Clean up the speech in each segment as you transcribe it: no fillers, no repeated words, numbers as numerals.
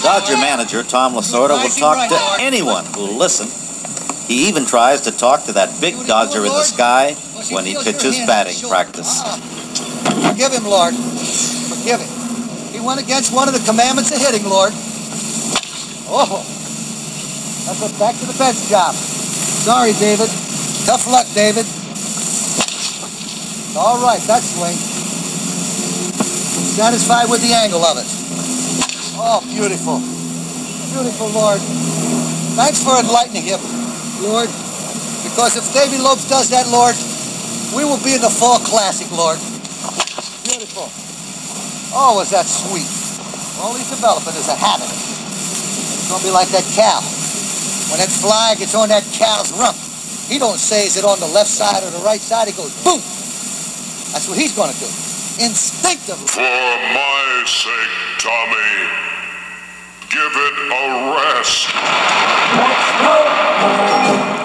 Dodger manager Tom Lasorda will talk to anyone who'll listen. He even tries to talk to that big Dodger in the sky when he pitches batting practice. Forgive him, Lord. Forgive him. He went against one of the commandments of hitting, Lord. Oh, that's a back to the bench job. Sorry, David. Tough luck, David. All right, that swing. Satisfied with the angle of it. Oh, beautiful. Beautiful, Lord. Thanks for enlightening him, Lord. Because if Davy Lopes does that, Lord, we will be in the Fall Classic, Lord. Beautiful. Oh, was that sweet. All he's developing is a habit. It's going to be like that cow. When that fly gets on that cow's rump, he don't say, is it on the left side or the right side? He goes, boom. That's what he's going to do. Instinctively. For my sake, Tommy, give it a rest. Let's go,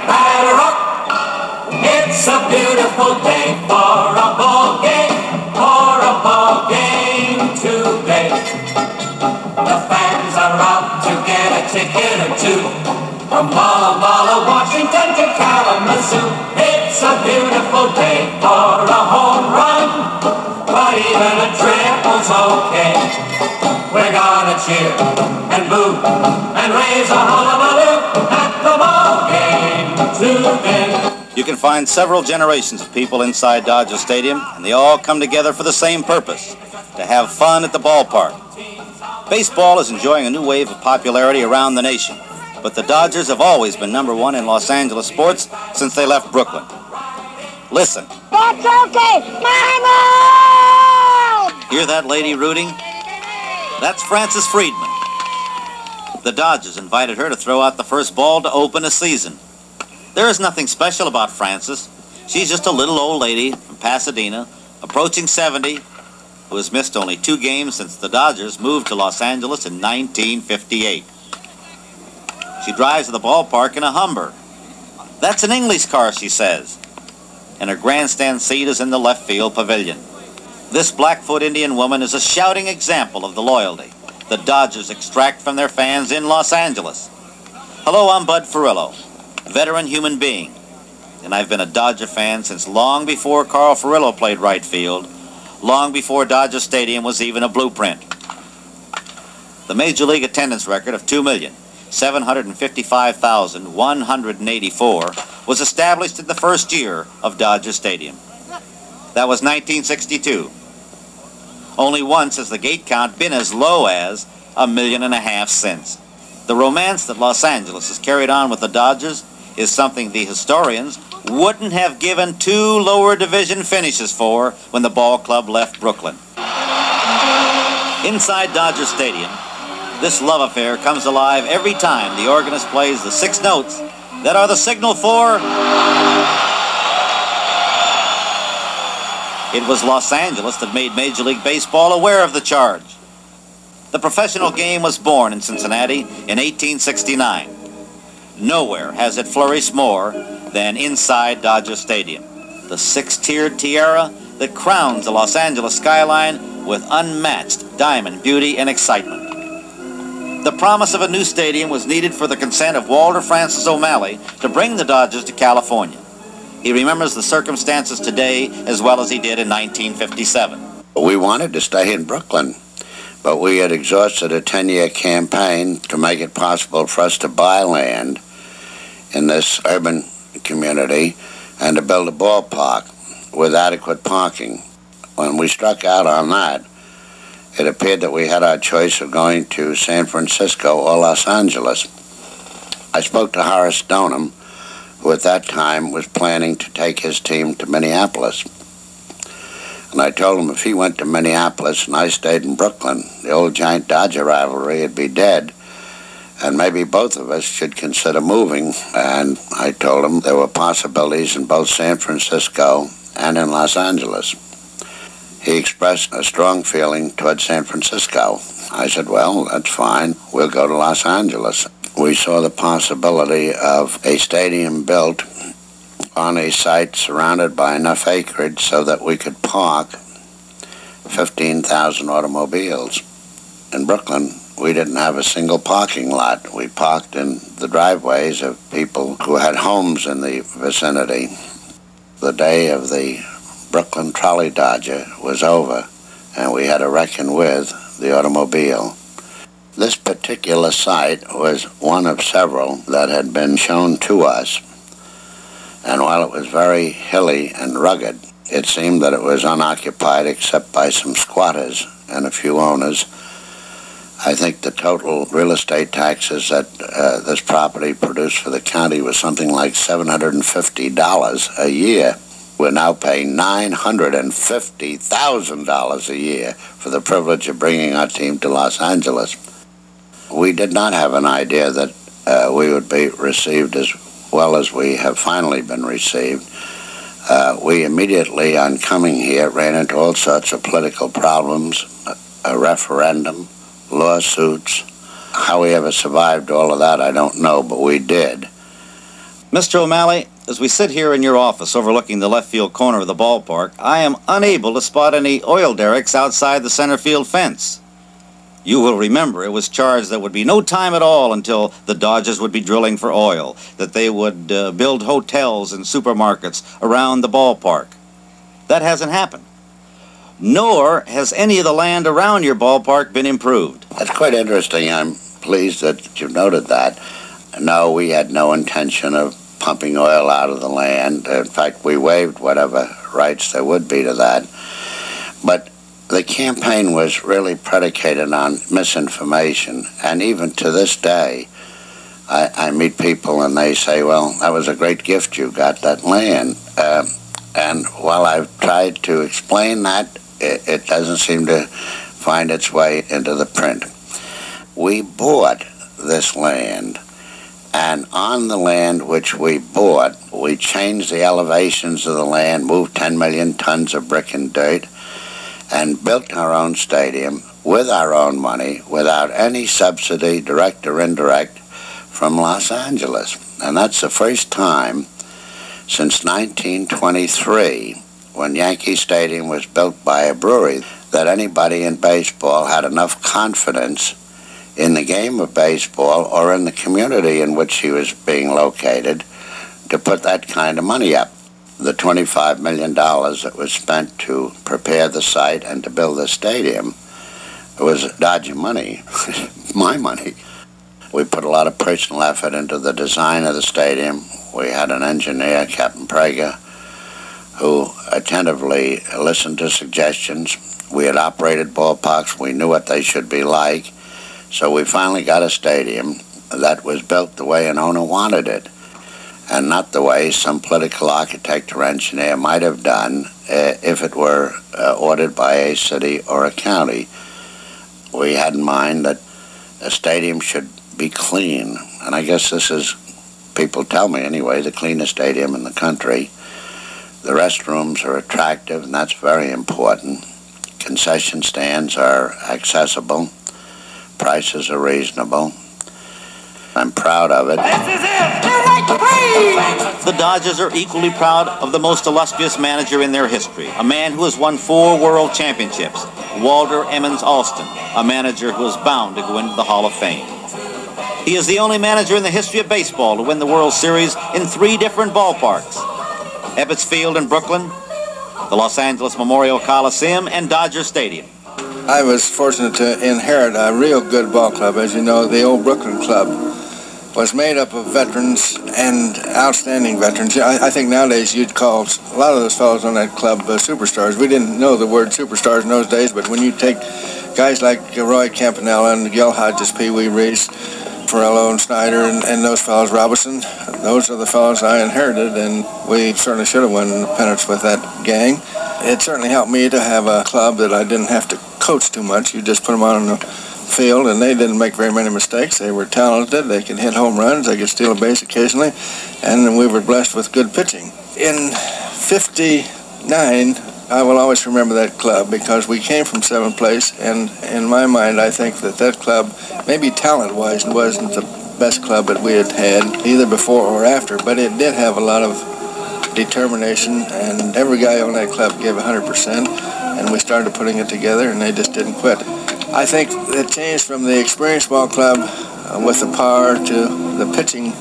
batter up. It's a beautiful day for a ball game today. The fans are out to get a ticket or two. From Walla Washington to Kalamazoo. It's a beautiful day for a home run, but even a triple's okay. We're gonna cheer and boo and raise a hullabaloo at the ball game today. You can find several generations of people inside Dodger Stadium, and they all come together for the same purpose, to have fun at the ballpark. Baseball is enjoying a new wave of popularity around the nation, but the Dodgers have always been #1 in Los Angeles sports since they left Brooklyn. Listen. That's okay, Mama! Hear that lady rooting? That's Frances Friedman. The Dodgers invited her to throw out the first ball to open a season. There is nothing special about Frances. She's just a little old lady from Pasadena, approaching 70, who has missed only 2 games since the Dodgers moved to Los Angeles in 1958. She drives to the ballpark in a Humber. That's an English car, she says. And her grandstand seat is in the left field pavilion. This Blackfoot Indian woman is a shouting example of the loyalty the Dodgers extract from their fans in Los Angeles. Hello, I'm Bud Furillo, veteran human being, and I've been a Dodger fan since long before Carl Furillo played right field, long before Dodger Stadium was even a blueprint. The Major League attendance record of 2,755,184 was established in the first year of Dodger Stadium. That was 1962. Only once has the gate count been as low as 1.5 million since. The romance that Los Angeles has carried on with the Dodgers is something the historians wouldn't have given 2 lower division finishes for when the ball club left Brooklyn. Inside Dodger Stadium, this love affair comes alive every time the organist plays the 6 notes that are the signal for... It was Los Angeles that made Major League Baseball aware of the charge. The professional game was born in Cincinnati in 1869. Nowhere has it flourished more than inside Dodger Stadium, the 6-tiered tiara that crowns the Los Angeles skyline with unmatched diamond beauty and excitement. The promise of a new stadium was needed for the consent of Walter Francis O'Malley to bring the Dodgers to California. He remembers the circumstances today as well as he did in 1957. We wanted to stay in Brooklyn, but we had exhausted a 10-year campaign to make it possible for us to buy land in this urban community and to build a ballpark with adequate parking. When we struck out on that, it appeared that we had our choice of going to San Francisco or Los Angeles. I spoke to Horace Stoneham, who at that time was planning to take his team to Minneapolis. And I told him if he went to Minneapolis and I stayed in Brooklyn, the old Giant Dodger rivalry would be dead, and maybe both of us should consider moving. And I told him there were possibilities in both San Francisco and in Los Angeles. He expressed a strong feeling toward San Francisco. I said, well, that's fine. We'll go to Los Angeles. We saw the possibility of a stadium built on a site surrounded by enough acreage so that we could park 15,000 automobiles. in Brooklyn, we didn't have a single parking lot. We parked in the driveways of people who had homes in the vicinity. The day of the Brooklyn Trolley Dodger was over, and we had to reckon with the automobile. This particular site was one of several that had been shown to us, and while it was very hilly and rugged, it seemed that it was unoccupied except by some squatters and a few owners. I think the total real estate taxes that this property produced for the county was something like $750 a year. We're now paying $950,000 a year for the privilege of bringing our team to Los Angeles. We did not have an idea that we would be received as well as we have finally been received. We immediately, on coming here, ran into all sorts of political problems, a referendum, lawsuits. How we ever survived all of that, I don't know, but we did. Mr. O'Malley, as we sit here in your office overlooking the left field corner of the ballpark, I am unable to spot any oil derricks outside the center field fence. You will remember it was charged there would be no time at all until the Dodgers would be drilling for oil, that they would build hotels and supermarkets around the ballpark. That hasn't happened. Nor has any of the land around your ballpark been improved. That's quite interesting. I'm pleased that you've noted that. No, we had no intention of pumping oil out of the land. In fact, we waived whatever rights there would be to that. But the campaign was really predicated on misinformation, and even to this day, I meet people and they say, well, that was a great gift you got, that land. And while I've tried to explain that, it doesn't seem to find its way into the print. We bought this land, and on the land which we bought, we changed the elevations of the land, moved 10 million tons of brick and dirt, and built our own stadium with our own money, without any subsidy, direct or indirect, from Los Angeles. And that's the first time since 1923, when Yankee Stadium was built by a brewery, that anybody in baseball had enough confidence in the game of baseball or in the community in which he was being located to put that kind of money up. The $25 million that was spent to prepare the site and to build the stadium was Dodger money, my money. We put a lot of personal effort into the design of the stadium. We had an engineer, Captain Prager, who attentively listened to suggestions. We had operated ballparks. We knew what they should be like. So we finally got a stadium that was built the way an owner wanted it, and not the way some political architect or engineer might have done if it were ordered by a city or a county. We had in mind that a stadium should be clean, and I guess this is, people tell me anyway, the cleanest stadium in the country. The restrooms are attractive, and that's very important. Concession stands are accessible. Prices are reasonable. I'm proud of it. This is it! The Dodgers are equally proud of the most illustrious manager in their history, a man who has won 4 world championships, Walter Emmons Alston, a manager who is bound to go into the Hall of Fame. He is the only manager in the history of baseball to win the World Series in 3 different ballparks: Ebbets Field in Brooklyn, the Los Angeles Memorial Coliseum, and Dodger Stadium. I was fortunate to inherit a real good ball club. As you know, the old Brooklyn club was made up of veterans and outstanding veterans. I think nowadays you'd call a lot of those fellows on that club superstars. We didn't know the word superstars in those days, but when you take guys like Roy Campanella and Gil Hodges, Pee Wee Reese, Furillo and Snyder, and those fellows, Robinson, those are the fellows I inherited, and we certainly should have won the pennants with that gang. It certainly helped me to have a club that I didn't have to coach too much. You just put them on the field, and they didn't make very many mistakes. They were talented. They could hit home runs. They could steal a base occasionally, and we were blessed with good pitching. In '59, I will always remember that club because we came from 7th place, and in my mind, I think that club, maybe talent-wise, wasn't the best club that we had had, either before or after, but it did have a lot of determination, and every guy on that club gave 100%, and we started putting it together, and they just didn't quit. I think it changed from the experience ball club with the power to the pitching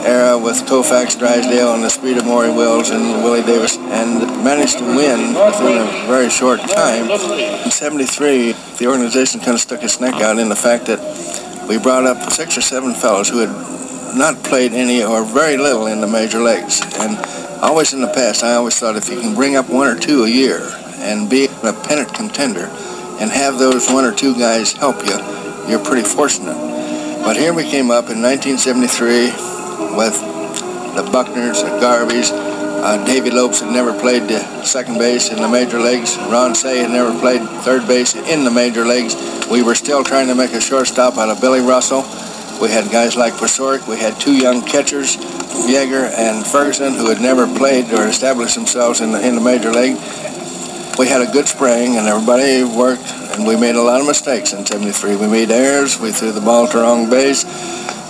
era with Koufax, Drysdale, and the speed of Maury Wills and Willie Davis, and managed to win within a very short time. In '73, the organization kind of stuck its neck out in the fact that we brought up 6 or 7 fellows who had not played any or very little in the major leagues. And always in the past, I always thought if you can bring up 1 or 2 a year and be a pennant contender and have those 1 or 2 guys help you, you're pretty fortunate. But here we came up in 1973 with the Buckners, the Garveys. Davy Lopes had never played second base in the major leagues. Ron Say had never played third base in the major leagues. We were still trying to make a shortstop out of Billy Russell. We had guys like Pasoric. We had 2 young catchers, Yeager and Ferguson, who had never played or established themselves in the major league. We had a good spring, and everybody worked, and we made a lot of mistakes in '73. We made errors. We threw the ball to wrong base,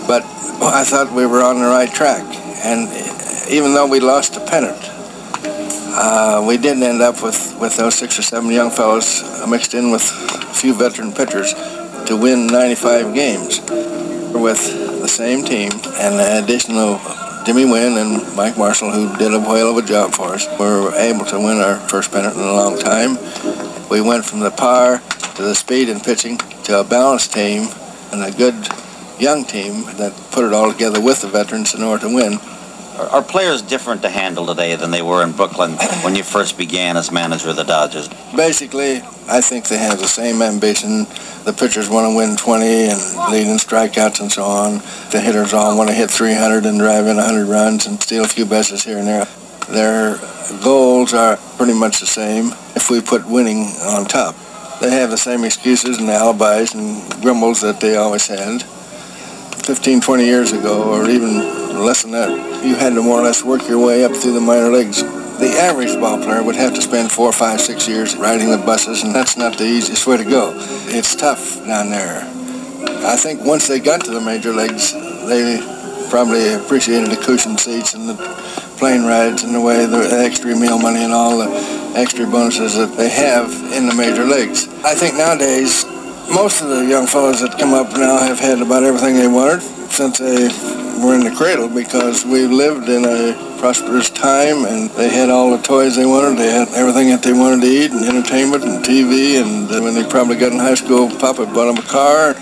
but I thought we were on the right track. And even though we lost the pennant, we did end up with those 6 or 7 young fellows mixed in with a few veteran pitchers to win 95 games with the same team. And in addition to Jimmy Wynn and Mike Marshall, who did a whale of a job for us, we were able to win our first pennant in a long time. We went from the power to the speed in pitching to a balanced team and a good young team that put it all together with the veterans in order to win. Are players different to handle today than they were in Brooklyn when you first began as manager of the Dodgers? Basically, I think they have the same ambition. The pitchers want to win 20 and lead in strikeouts and so on. The hitters all want to hit 300 and drive in 100 runs and steal a few bases here and there. Their goals are pretty much the same if we put winning on top. They have the same excuses and alibis and grumbles that they always had. 15, 20 years ago, or even less than that, you had to more or less work your way up through the minor leagues. The average ball player would have to spend 4, 5, 6 years riding the buses, and that's not the easiest way to go. It's tough down there. I think once they got to the major leagues, they probably appreciated the cushion seats and the plane rides and the way the extra meal money and all the extra bonuses that they have in the major leagues. I think nowadays, most of the young fellows that come up now have had about everything they wanted since they were in the cradle, because we lived in a prosperous time and they had all the toys they wanted. They had everything that they wanted to eat and entertainment and TV, and when they probably got in high school, Papa bought them a car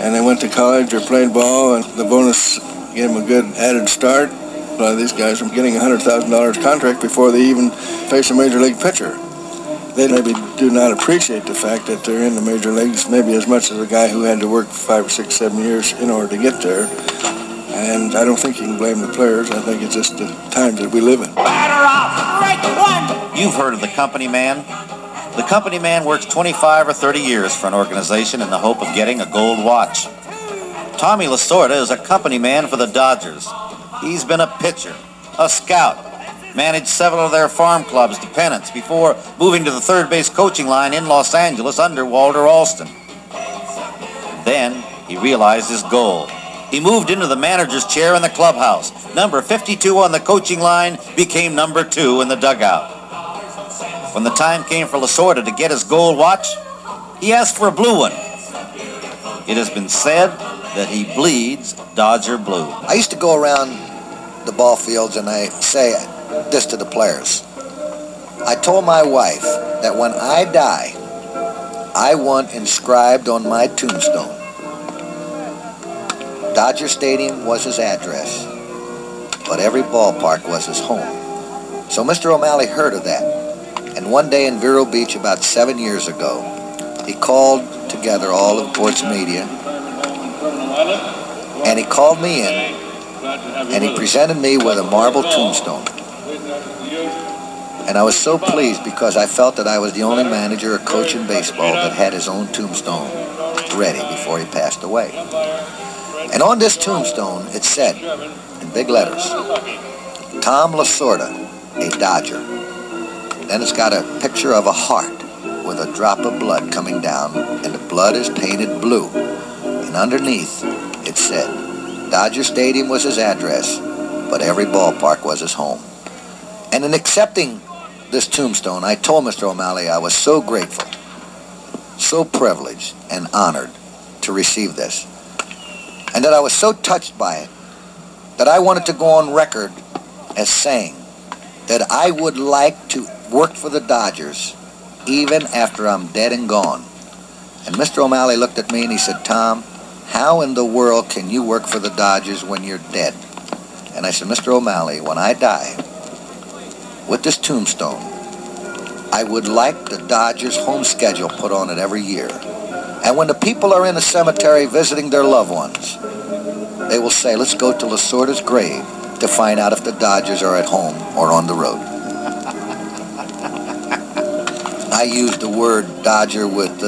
and they went to college or played ball, and the bonus gave them a good added start. A lot of these guys are getting a $100,000 contract before they even face a major league pitcher. They maybe do not appreciate the fact that they're in the major leagues maybe as much as a guy who had to work 5 or 6, 7 years in order to get there. And I don't think you can blame the players. I think it's just the times that we live in. Batter off, strike 1! You've heard of the company man. The company man works 25 or 30 years for an organization in the hope of getting a gold watch. Tommy Lasorda is a company man for the Dodgers. He's been a pitcher, a scout, managed several of their farm clubs to pennants before moving to the third base coaching line in Los Angeles under Walt Alston. Then he realized his goal. He moved into the manager's chair in the clubhouse. Number 52 on the coaching line became number 2 in the dugout. When the time came for Lasorda to get his gold watch, he asked for a blue one. It has been said that he bleeds Dodger blue. I used to go around the ball fields and I say this to the players. I told my wife that when I die, I want inscribed on my tombstone, Dodger Stadium was his address, but every ballpark was his home. So Mr. O'Malley heard of that, and one day in Vero Beach about 7 years ago, he called together all of Port's media, and he called me in, and he presented me with a marble tombstone. And I was so pleased because I felt that I was the only manager or coach in baseball that had his own tombstone ready before he passed away. And on this tombstone, it said, in big letters, Tom Lasorda, a Dodger. Then it's got a picture of a heart with a drop of blood coming down, and the blood is painted blue. And underneath, it said, Dodger Stadium was his address, but every ballpark was his home. And in accepting this tombstone, I told Mr. O'Malley I was so grateful so privileged and honored to receive this, and that I was so touched by it that I wanted to go on record as saying that I would like to work for the Dodgers even after I'm dead and gone. And Mr. O'Malley looked at me and he said, "Tom, how in the world can you work for the Dodgers when you're dead?" And I said, "Mr. O'Malley, when I die, with this tombstone, I would like the Dodgers home schedule put on it every year. And when the people are in the cemetery visiting their loved ones, they will say, let's go to Lasorda's grave to find out if the Dodgers are at home or on the road." I use the word Dodger with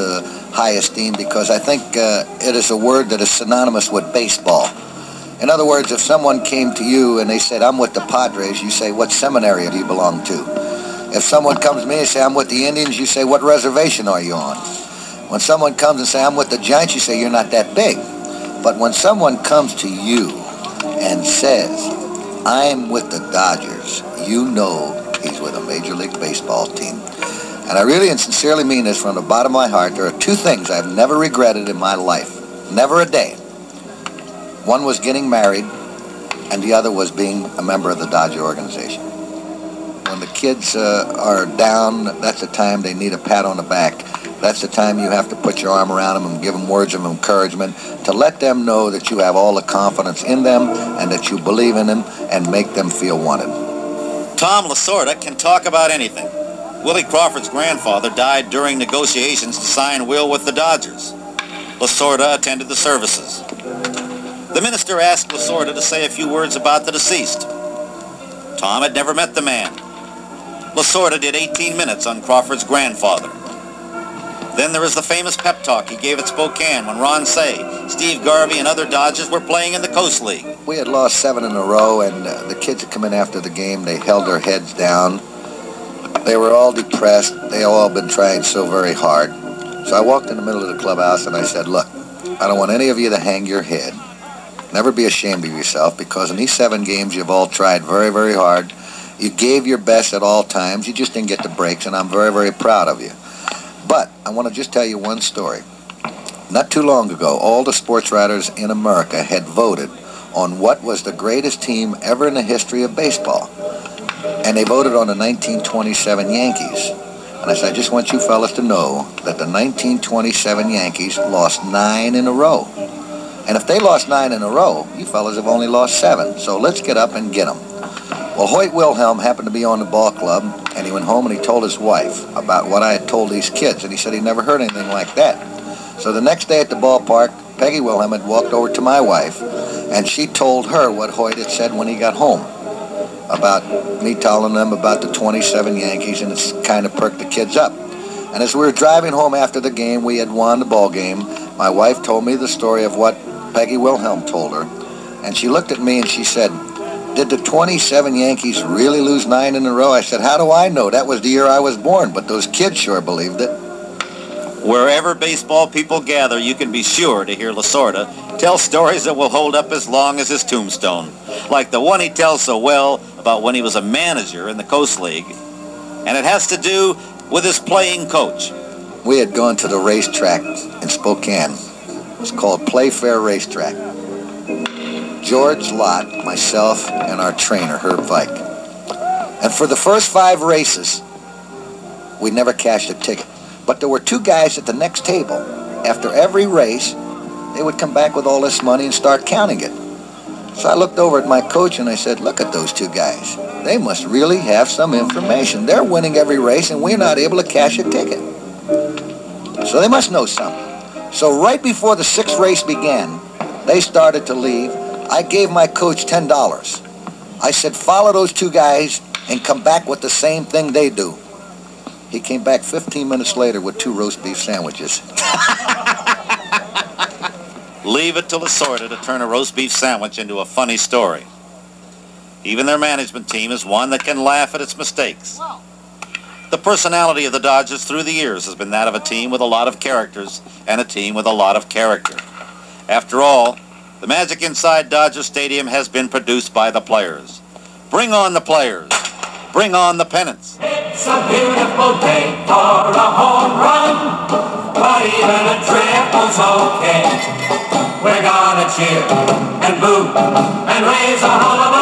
high esteem because I think it is a word that is synonymous with baseball. In other words, if someone came to you and they said, "I'm with the Padres," you say, "What seminary do you belong to?" If someone comes to me and say, "I'm with the Indians," you say, "What reservation are you on?" When someone comes and say, "I'm with the Giants," you say, "You're not that big." But when someone comes to you and says, "I'm with the Dodgers," you know he's with a Major League Baseball team. And I really and sincerely mean this from the bottom of my heart. There are two things I've never regretted in my life. Never a day. One was getting married, and the other was being a member of the Dodger organization. When the kids are down, that's the time they need a pat on the back. That's the time you have to put your arm around them and give them words of encouragement to let them know that you have all the confidence in them and that you believe in them and make them feel wanted. Tom Lasorda can talk about anything. Willie Crawford's grandfather died during negotiations to sign Will with the Dodgers. Lasorda attended the services. The minister asked Lasorda to say a few words about the deceased. Tom had never met the man. Lasorda did 18 minutes on Crawford's grandfather. Then there was the famous pep talk he gave at Spokane when Ron Say, Steve Garvey, and other Dodgers were playing in the Coast League. We had lost 7 in a row, and the kids had come in after the game. They held their heads down. They were all depressed. They all been trying so very hard. So I walked in the middle of the clubhouse and I said, "Look, I don't want any of you to hang your head. Never be ashamed of yourself, because in these 7 games you've all tried very, very hard. You gave your best at all times. You just didn't get the breaks, and I'm very, very proud of you. But I want to just tell you one story. Not too long ago, all the sports writers in America had voted on what was the greatest team ever in the history of baseball. And they voted on the 1927 Yankees. And I said, I just want you fellas to know that the 1927 Yankees lost 9 in a row. And if they lost 9 in a row, you fellas have only lost 7. So let's get up and get them." Well, Hoyt Wilhelm happened to be on the ball club, and he went home and he told his wife about what I had told these kids, and he said he never heard anything like that. So the next day at the ballpark, Peggy Wilhelm had walked over to my wife, and she told her what Hoyt had said when he got home about me telling them about the 27 Yankees, and it's kind of perked the kids up. And as we were driving home after the game, we had won the ball game, my wife told me the story of what Peggy Wilhelm told her, and she looked at me and she said, "Did the 27 Yankees really lose 9 in a row?" I said, "How do I know? That was the year I was born, but those kids sure believed it." Wherever baseball people gather, you can be sure to hear Lasorda tell stories that will hold up as long as his tombstone, like the one he tells so well about when he was a manager in the Coast League. And it has to do with his playing coach. We had gone to the racetrack in Spokane. It's called Playfair Racetrack. George Lott, myself, and our trainer, Herb Vike. And for the first 5 races, we never cashed a ticket. But there were 2 guys at the next table. After every race, they would come back with all this money and start counting it. So I looked over at my coach and I said, "Look at those 2 guys. They must really have some information. They're winning every race and we're not able to cash a ticket. So they must know something." So right before the 6th race began, they started to leave. I gave my coach $10. I said, "Follow those 2 guys and come back with the same thing they do." He came back 15 minutes later with 2 roast beef sandwiches. Leave it to Lasorda to turn a roast beef sandwich into a funny story. Even their management team is one that can laugh at its mistakes. The personality of the Dodgers through the years has been that of a team with a lot of characters and a team with a lot of character. After all, the magic inside Dodger Stadium has been produced by the players. Bring on the players. Bring on the pennants. It's a beautiful day for a home run. but even a triple's okay. We're gonna cheer and boo and raise a hullabaloo.